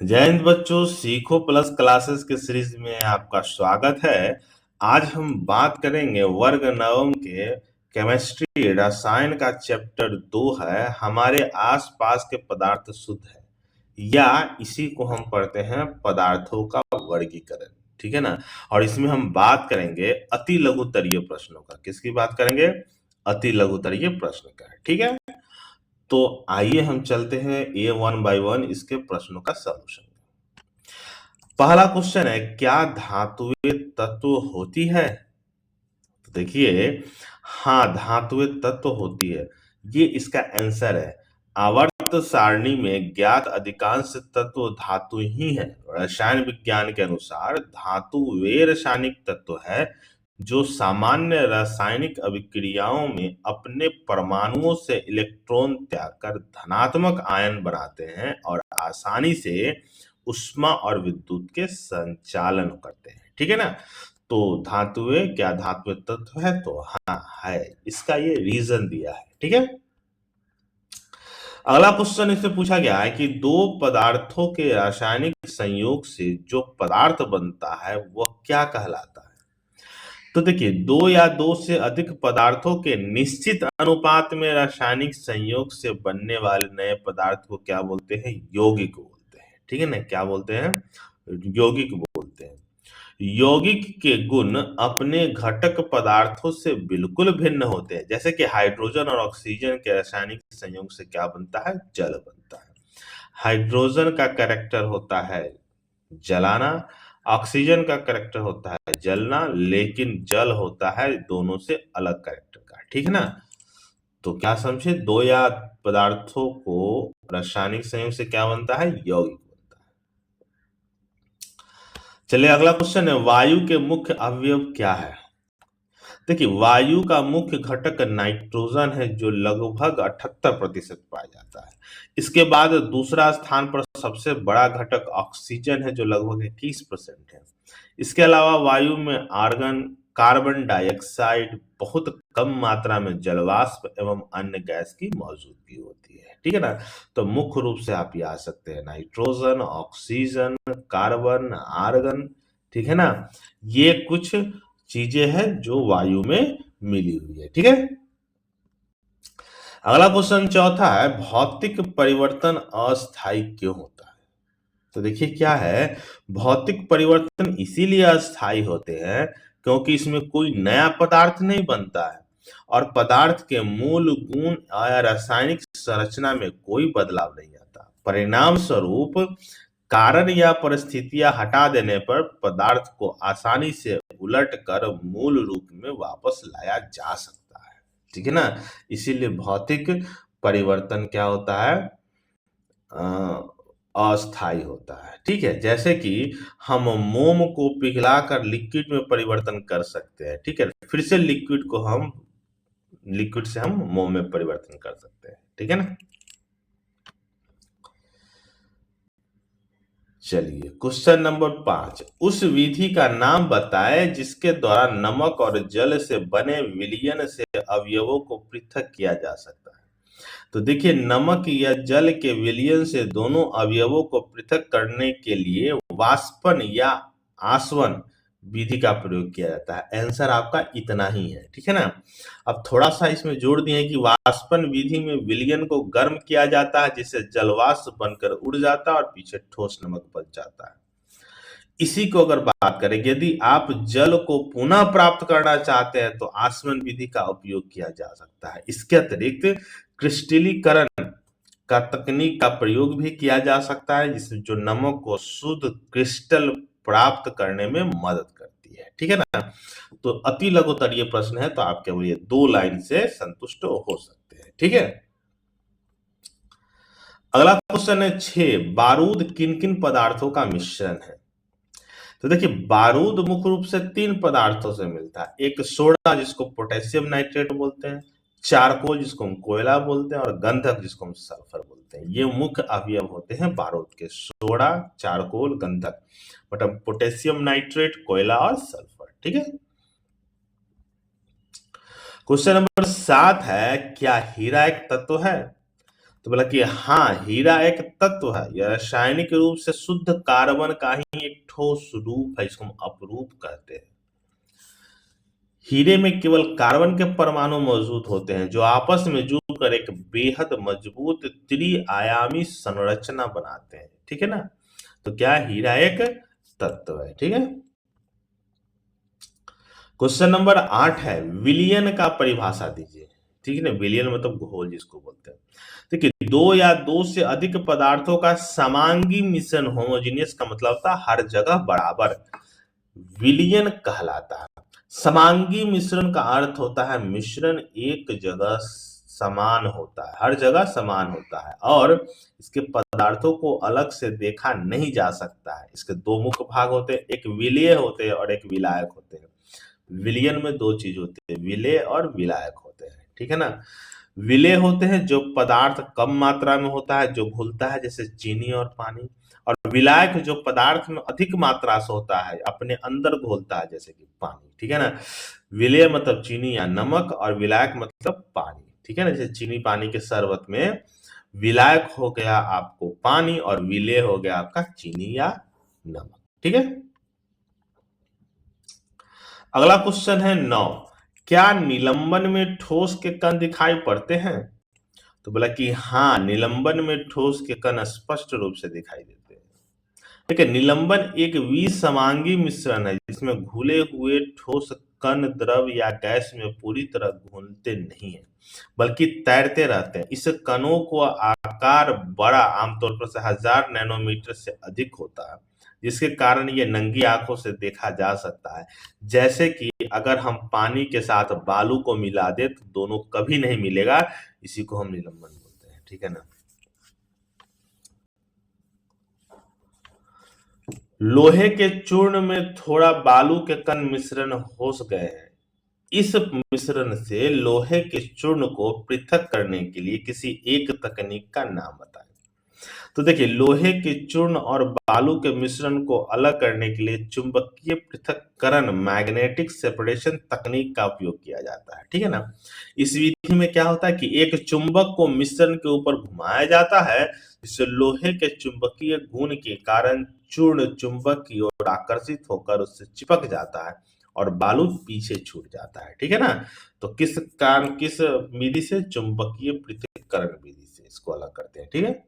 जय हिंद बच्चों, सीखो प्लस क्लासेस के सीरीज में आपका स्वागत है। आज हम बात करेंगे वर्ग नवम के केमिस्ट्री रसायन का चैप्टर 2 है, हमारे आसपास के पदार्थ शुद्ध है, या इसी को हम पढ़ते हैं पदार्थों का वर्गीकरण। ठीक है ना। और इसमें हम बात करेंगे अति लघुतरीय प्रश्नों का। किसकी बात करेंगे? अति लघुतरीय प्रश्न का। ठीक है। तो आइए हम चलते हैं ए वन बाय वन इसके प्रश्नों का सॉल्यूशन। पहला क्वेश्चन है, क्या धातुएं तत्व होती है? तो देखिए, हाँ, धातुएं तत्व होती है, ये इसका आंसर है। आवर्त सारणी में ज्ञात अधिकांश तत्व धातु ही है। रसायन विज्ञान के अनुसार धातु वे रासायनिक तत्व है जो सामान्य रासायनिक अभिक्रियाओं में अपने परमाणुओं से इलेक्ट्रॉन त्याग कर धनात्मक आयन बनाते हैं और आसानी से उष्मा और विद्युत के संचालन करते हैं। ठीक है ना। तो धातुएं क्या धातु तत्व है? तो हाँ है, इसका ये रीजन दिया है। ठीक है। अगला क्वेश्चन इससे पूछा गया है कि दो पदार्थों के रासायनिक संयोग से जो पदार्थ बनता है वह क्या कहलाता है? तो देखिए, दो या दो से अधिक पदार्थों के निश्चित अनुपात में रासायनिक संयोग से बनने वाले नए पदार्थ को क्या बोलते हैं? यौगिक बोलते हैं। ठीक है ना। क्या बोलते हैं? यौगिक बोलते हैं। यौगिक के गुण अपने घटक पदार्थों से बिल्कुल भिन्न होते हैं। जैसे कि हाइड्रोजन और ऑक्सीजन के रासायनिक संयोग से क्या बनता है? जल बनता है। हाइड्रोजन का कैरेक्टर होता है जलाना, ऑक्सीजन का कैरेक्टर होता है जलना, लेकिन जल होता है दोनों से अलग कैरेक्टर का। ठीक है ना। तो क्या समझे, दो या पदार्थों को रासायनिक संयोग से क्या बनता है? यौगिक बनता है। चलिए अगला क्वेश्चन है, वायु के मुख्य अवयव क्या है? देखिए, वायु का मुख्य घटक नाइट्रोजन है जो लगभग 78% पाया जाता है। इसके बाद दूसरा स्थान पर सबसे बड़ा घटक ऑक्सीजन है जो लगभग 21% है। इसके अलावा वायु में आर्गन, कार्बन डाइऑक्साइड, बहुत कम मात्रा में जलवाष्प एवं अन्य गैस की मौजूदगी होती है। ठीक है ना। तो मुख्य रूप से आप याद सकते हैं नाइट्रोजन, ऑक्सीजन, कार्बन, आर्गन। ठीक है ना। ये कुछ चीजें हैं जो वायु में मिली हुई है। ठीक है। अगला क्वेश्चन चौथा है, भौतिक परिवर्तन अस्थायी क्यों होता है? तो देखिए क्या है, भौतिक परिवर्तन इसीलिए अस्थायी होते हैं क्योंकि इसमें कोई नया पदार्थ नहीं बनता है और पदार्थ के मूल गुण या रासायनिक संरचना में कोई बदलाव नहीं आता। परिणाम स्वरूप कारण या परिस्थितियां हटा देने पर पदार्थ को आसानी से उलट कर मूल रूप में वापस लाया जा सकता है। ठीक है ना। इसीलिए भौतिक परिवर्तन क्या होता है? अस्थायी होता है। ठीक है। जैसे कि हम मोम को पिघलाकर लिक्विड में परिवर्तन कर सकते हैं। ठीक है। फिर से लिक्विड से हम मोम में परिवर्तन कर सकते हैं। ठीक है ना। चलिए क्वेश्चन नंबर 5, उस विधि का नाम बताएं जिसके द्वारा नमक और जल से बने विलयन से अवयवों को पृथक किया जा सकता है। तो देखिए, नमक या जल के विलयन से दोनों अवयवों को पृथक करने के लिए वाष्पन या आसवन विधि का प्रयोग किया जाता है। आंसर आपका इतना ही है। ठीक है ना। अब थोड़ा सा इसमें जोड़ दिए कि वाष्पन विधि में विलयन को गर्म किया जाता है जिससे जलवाष्प बनकर उड़ जाता है और पीछे ठोस नमक बच जाता है। इसी को अगर बात करें, यदि आप जल को पुनः प्राप्त करना चाहते हैं तो आसवन विधि का उपयोग किया जा सकता है। इसके अतिरिक्त क्रिस्टलीकरण का तकनीक का प्रयोग भी किया जा सकता है जिससे जो नमक को शुद्ध क्रिस्टल प्राप्त करने में मदद करती है। ठीक है ना। तो अति लघुतरीय प्रश्न है तो आप केवल ये 2 लाइन से संतुष्ट हो सकते हैं। ठीक है। अगला क्वेश्चन है 6, बारूद किन किन पदार्थों का मिश्रण है? तो देखिए, बारूद मुख्य रूप से 3 पदार्थों से मिलता है। एक सोडा जिसको पोटेशियम नाइट्रेट बोलते हैं, चारकोल जिसको हम कोयला बोलते हैं, और गंधक जिसको हम सल्फर बोलते हैं। ये मुख्य अवयव होते हैं बारूद के, सोडा, चारकोल, गंधक, मतलब पोटेशियम नाइट्रेट, कोयला और सल्फर। ठीक है। क्वेश्चन नंबर 7 है, क्या हीरा एक तत्व है? तो बोला कि हाँ, हीरा एक तत्व है, यह रासायनिक रूप से शुद्ध कार्बन का ही एक ठोस रूप है, इसको हम अपरूप कहते हैं। हीरे में केवल कार्बन के परमाणु मौजूद होते हैं जो आपस में जुड़कर एक बेहद मजबूत त्रिआयामी संरचना बनाते हैं, ठीक है ना। तो क्या हीरा एक तत्व है, ठीक है। क्वेश्चन नंबर 8 है, विलयन का परिभाषा दीजिए, ठीक है ना। विलयन मतलब घोल जिसको बोलते हैं। देखिए, दो या दो से अधिक पदार्थों का समांगी मिश्रण, होमोजेनियस का मतलब होता है हर जगह बराबर, विलयन कहलाता है। समांगी मिश्रण का अर्थ होता है मिश्रण एक जगह समान होता है, हर जगह समान होता है और इसके पदार्थों को अलग से देखा नहीं जा सकता है। इसके दो मुख्य भाग होते हैं, एक विलेय होते हैं और एक विलायक होते हैं। विलयन में दो चीज होती है, विलेय और विलायक होते हैं, ठीक है ना। विलेय होते हैं जो पदार्थ कम मात्रा में होता है, जो घुलता है, जैसे चीनी और पानी। और विलायक जो पदार्थ में अधिक मात्रा से होता है, अपने अंदर घोलता है, जैसे कि पानी, ठीक है ना। विलेय मतलब चीनी या नमक और विलायक मतलब पानी, ठीक है ना। जैसे चीनी पानी के शरबत में विलायक हो गया आपको पानी और विलेय हो गया आपका चीनी या नमक, ठीक है। अगला क्वेश्चन है 9, क्या निलंबन में ठोस के कण दिखाई पड़ते हैं? तो बोला कि हाँ, निलंबन में ठोस के कण स्पष्ट रूप से दिखाई देते हैं। ठीक है, निलंबन एक विसमांगी मिश्रण है जिसमें घुले हुए ठोस कण द्रव या गैस में पूरी तरह घुलते नहीं है, बल्कि तैरते रहते हैं। इस कणों को आकार बड़ा, आमतौर पर से 1000 नैनोमीटर से अधिक होता है, जिसके कारण ये नंगी आंखों से देखा जा सकता है। जैसे कि अगर हम पानी के साथ बालू को मिला दे तो दोनों कभी नहीं मिलेगा, इसी को हम निलंबन बोलते हैं, ठीक है ना। लोहे के चूर्ण में थोड़ा बालू के कण मिश्रण हो गए हैं। इस मिश्रण से लोहे के चूर्ण को पृथक करने के लिए किसी एक तकनीक का नाम बताएं। तो देखिए, लोहे के चूर्ण और बालू के मिश्रण को अलग करने के लिए चुंबकीय पृथक्करण, मैग्नेटिक सेपरेशन तकनीक का उपयोग किया जाता है, ठीक है ना। इस विधि में क्या होता है कि एक चुंबक को मिश्रण के ऊपर घुमाया जाता है, जिससे लोहे के चुंबकीय गुण के कारण चूर्ण चुंबक की ओर आकर्षित होकर उससे चिपक जाता है और बालू पीछे छूट जाता है, ठीक है ना। तो किस कारण, किस विधि से? चुंबकीय पृथक्करण विधि से इसको अलग करते हैं, ठीक है।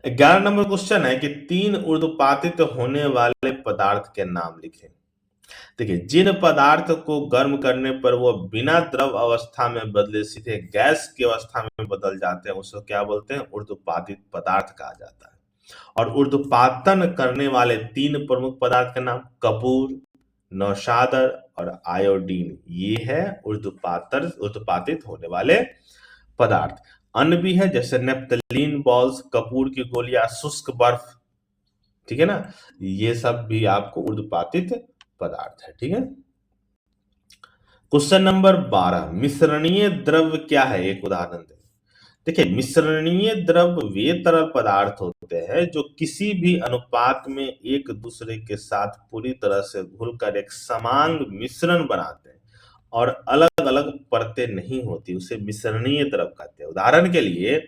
11 नंबर क्वेश्चन है कि 3 ऊर्ध्वपातित होने वाले पदार्थ के नाम लिखें। देखिए, जिन पदार्थ को गर्म करने पर वो बिना द्रव अवस्था में बदले सीधे गैस की अवस्था में बदल जाते हैं, उसको क्या बोलते हैं? ऊर्ध्वपातित पदार्थ कहा जाता है। और ऊर्ध्वपातन करने वाले 3 प्रमुख पदार्थ के नाम कपूर, नौशादर और आयोडीन, ये है ऊर्ध्वपातित होने वाले पदार्थ। अन्य भी है, जैसे नेप्थलीन बॉल्स, कपूर की गोलियां, शुष्क बर्फ, ठीक है ना। ये सब भी आपको ऊर्ध्वपातित पदार्थ है, ठीक है। क्वेश्चन नंबर 12, मिश्रणीय द्रव्य क्या है? एक उदाहरण दें। देखिए, मिश्रणीय द्रव्य वे तरल पदार्थ होते हैं जो किसी भी अनुपात में एक दूसरे के साथ पूरी तरह से घुलकर एक समान मिश्रण बनाते हैं और अलग अलग परतें नहीं होती, उसे मिश्रणीय द्रव कहते हैं। उदाहरण के लिए,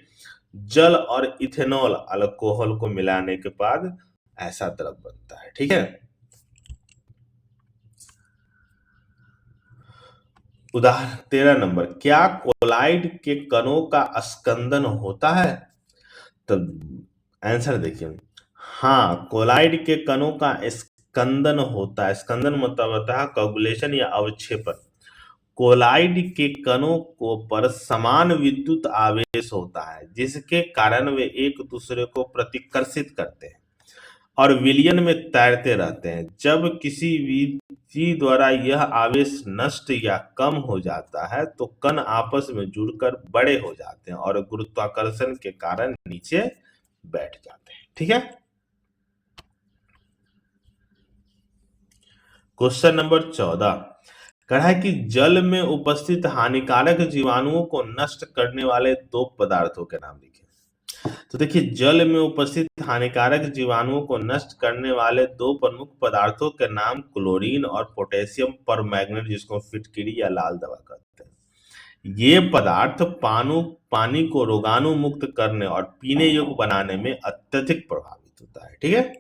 जल और इथेनॉल अल्कोहल को मिलाने के बाद ऐसा द्रव बनता है, ठीक है। उदाहरण 13 नंबर, क्या कोलाइड के कणों का स्कंदन होता है? तो आंसर देखिए, हाँ, कोलाइड के कणों का स्कंदन होता है। स्कंदन मतलब होता है कोगुलेशन या अवक्षेपण। कोलाइड के कणों को पर समान विद्युत आवेश होता है, जिसके कारण वे एक दूसरे को प्रतिकर्षित करते हैं और विलयन में तैरते रहते हैं। जब किसी विधि द्वारा यह आवेश नष्ट या कम हो जाता है तो कण आपस में जुड़कर बड़े हो जाते हैं और गुरुत्वाकर्षण के कारण नीचे बैठ जाते हैं, ठीक है। क्वेश्चन नंबर 14, कहा है कि जल में उपस्थित हानिकारक जीवाणुओं को नष्ट करने वाले 2 पदार्थों के नाम लिखें। तो देखिए, जल में उपस्थित हानिकारक जीवाणुओं को नष्ट करने वाले 2 प्रमुख पदार्थों के नाम क्लोरीन और पोटेशियम परमैंगनेट, जिसको फिटकिरी या लाल दवा कहते हैं। ये पदार्थ पानी को रोगाणु मुक्त करने और पीने योग्य बनाने में अत्यधिक प्रभावित होता है। ठीक है,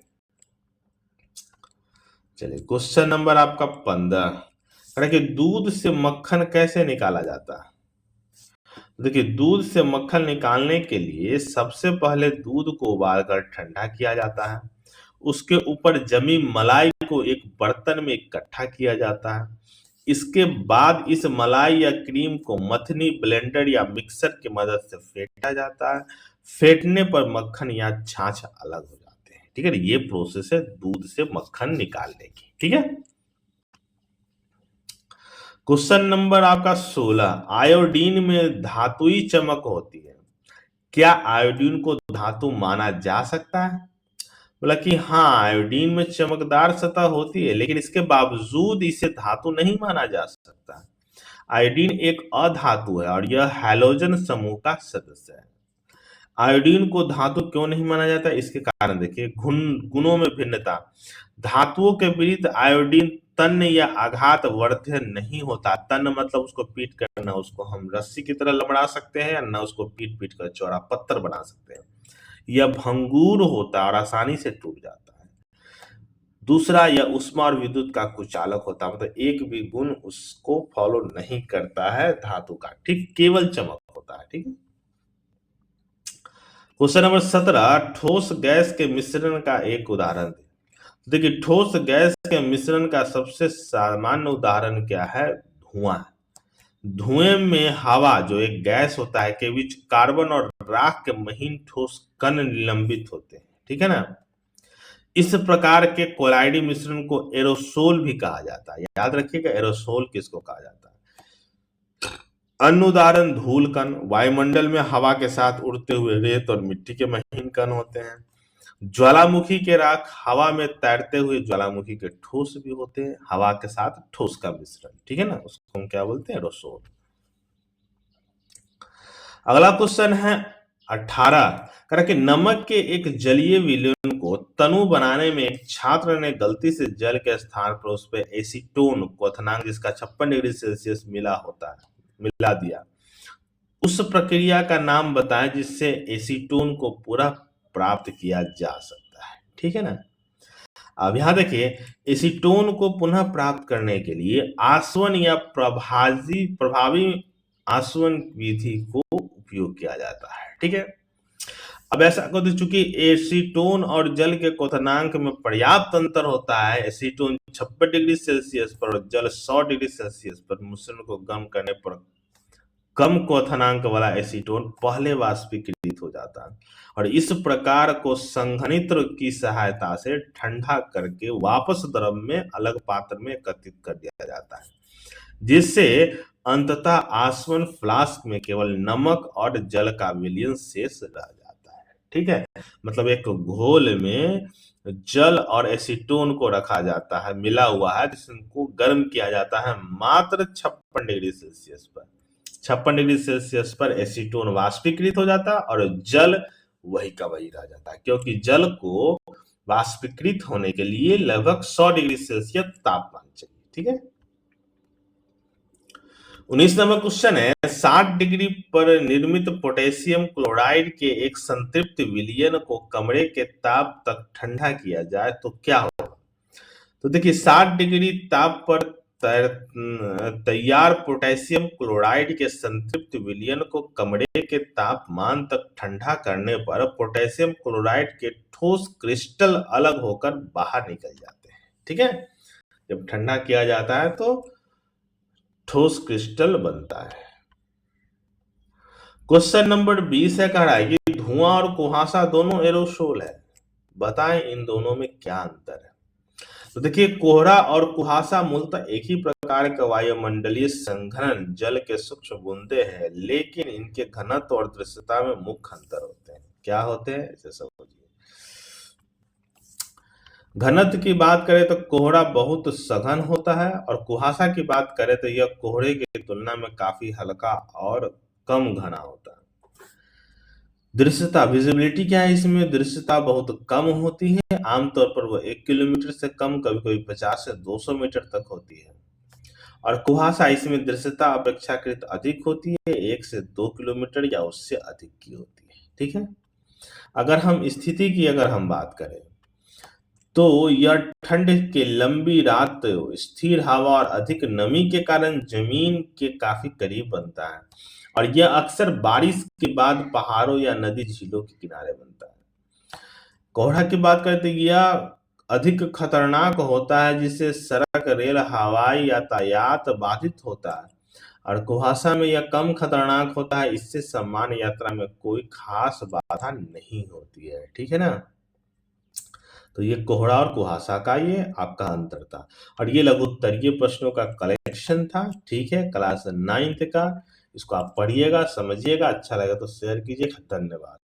चलिए क्वेश्चन नंबर आपका 15 कि दूध से मक्खन कैसे निकाला जाता है। देखिए, दूध से मक्खन निकालने के लिए सबसे पहले दूध को उबालकर ठंडा किया जाता है। उसके ऊपर जमी मलाई को एक बर्तन में इकट्ठा किया जाता है। इसके बाद इस मलाई या क्रीम को मथनी, ब्लेंडर या मिक्सर की मदद से फेंटा जाता है। फेंटने पर मक्खन या छाछ अलग हो जाते हैं। ठीक है, ये प्रोसेस है दूध से मक्खन निकालने की। ठीक है, क्वेश्चन नंबर आपका 16, आयोडीन में धातुई चमक होती है, क्या आयोडीन को धातु माना जा सकता है। बोला कि हाँ, आयोडीन में चमकदार सतह होती है, लेकिन इसके बावजूद इसे धातु नहीं माना जा सकता। आयोडीन एक अधातु है और यह हैलोजन समूह का सदस्य है। आयोडीन को धातु क्यों नहीं माना जाता, इसके कारण देखिए, गुणों में भिन्नता। धातुओं के विरुद्ध आयोडीन तन्य या आघात वर्ध्य नहीं होता। तन्य मतलब उसको पीट कर, ना उसको हम रस्सी की तरह लमड़ा सकते हैं, ना उसको पीट पीट कर चौड़ा पत्थर बना सकते हैं। यह भंगुर होता है और आसानी से टूट जाता है। दूसरा, यह ऊष्मा और विद्युत का कुचालक होता है, मतलब एक भी गुण उसको फॉलो नहीं करता है धातु का। ठीक, केवल चमक होता है। ठीक है, क्वेश्चन नंबर 17, ठोस गैस के मिश्रण का एक उदाहरण दें। देखिए, ठोस गैस के मिश्रण का सबसे सामान्य उदाहरण क्या है, धुआं। धुएं में हवा जो एक गैस होता है के बीच कार्बन और राख के महीन ठोस कण निलंबित होते हैं। ठीक है ना, इस प्रकार के कोलाइडी मिश्रण को एरोसोल भी कहा जाता है। याद रखिएगा, एरोसोल किसको कहा जाता है। अन्य उदाहरण धूल कण, वायुमंडल में हवा के साथ उड़ते हुए रेत और मिट्टी के महीन कण होते हैं। ज्वालामुखी के राख, हवा में तैरते हुए ज्वालामुखी के ठोस भी होते हैं, हवा के साथ ठोस का मिश्रण। ठीक है ना, उसको हम क्या बोलते हैं, एरोसोल। अगला क्वेश्चन है 18, कि नमक के एक जलीय विलयन को तनु बनाने में एक छात्र ने गलती से जल के स्थान पर उस पर एसीटोन क्वथनांक जिसका 56 डिग्री सेल्सियस मिला दिया। उस प्रक्रिया का नाम बताएं जिससे एसीटोन को पूरा प्राप्त किया जा सकता है। ठीक है ना, अब यहां देखिए, एसीटोन को पुनः प्राप्त करने के लिए आसवन या प्रभावी आसवन विधि को उपयोग किया जाता है। ठीक है, अब ऐसा कहते चूंकि एसीटोन और जल के क्वथनांक में पर्याप्त अंतर होता है, एसीटोन 56 डिग्री सेल्सियस पर और जल 100 डिग्री सेल्सियस पर मिश्रण को गर्म करने पर कम क्वथनांक वाला एसीटोन पहले वाष्पीकृत हो जाता है और इस प्रकार को संघनित्र की सहायता से ठंडा करके वापस द्रव में अलग पात्र में एकत्रित कर दिया जाता है, जिससे अंततः आसवन फ्लास्क में केवल नमक और जल का विलयन शेष रह जाता है। ठीक है, मतलब एक घोल में जल और एसीटोन को रखा जाता है, मिला हुआ है, जिसको गर्म किया जाता है मात्र 56 डिग्री सेल्सियस पर। 56 डिग्री सेल्सियस पर एसीटोन वाष्पीकृत हो जाता है और जल वही का वही रह जाता है, क्योंकि जल को वाष्पीकृत होने के लिए लगभग 100 डिग्री सेल्सियस तापमान चाहिए। ठीक है, 19 नंबर क्वेश्चन है, 60 डिग्री पर निर्मित पोटेशियम क्लोराइड के एक संतृप्त विलयन को कमरे के ताप तक ठंडा किया जाए तो क्या होगा। तो देखिए, 60 डिग्री ताप पर तैयार पोटेशियम क्लोराइड के संतृप्त विलयन को कमरे के तापमान तक ठंडा करने पर पोटेशियम क्लोराइड के ठोस क्रिस्टल अलग होकर बाहर निकल जाते हैं। ठीक है, जब ठंडा किया जाता है तो ठोस क्रिस्टल बनता है। क्वेश्चन नंबर 20 है, कह रहा है कि धुआं और कुहासा दोनों एरोसोल है, बताएं इन दोनों में क्या अंतर है। तो देखिए, कोहरा और कुहासा मूलतः एक ही प्रकार का वायुमंडलीय संघनन जल के सूक्ष्म बूंदे हैं, लेकिन इनके घनत्व और दृश्यता में मुख्य अंतर होते हैं। क्या होते हैं, इसे समझिए। घनत्व की बात करें तो कोहरा बहुत सघन होता है और कुहासा की बात करें तो यह कोहरे की तुलना में काफी हल्का और कम घना होता है। दृश्यता, विजिबिलिटी क्या है, इसमें दृश्यता बहुत कम होती है, आमतौर पर वह 1 किलोमीटर से कम, कभी कभी 50 से 200 मीटर तक होती है। और कुहासा इसमें दृश्यता अपेक्षाकृत अधिक होती है, 1 से 2 किलोमीटर या उससे अधिक की होती है। ठीक है? अगर हम स्थिति की बात करें, तो यह ठंड के लंबी रात, स्थिर हवा और अधिक नमी के कारण जमीन के काफी करीब बनता है और यह अक्सर बारिश के बाद पहाड़ों या नदी झीलों के किनारे बनता है। कोहरा की बात करें तो यह अधिक खतरनाक होता है, जिससे सड़क, रेल, हवाई यातायात बाधित होता है और कुहासा में यह कम खतरनाक होता है, इससे सामान्य यात्रा में कोई खास बाधा नहीं होती है। ठीक है ना? तो ये कोहरा और कुहासा का ये आपका अंतर था और ये लघु उत्तरीय प्रश्नों का कलेक्शन था। ठीक है, क्लास 9th का। इसको आप पढ़िएगा, समझिएगा, अच्छा लगा तो शेयर कीजिएगा। धन्यवाद।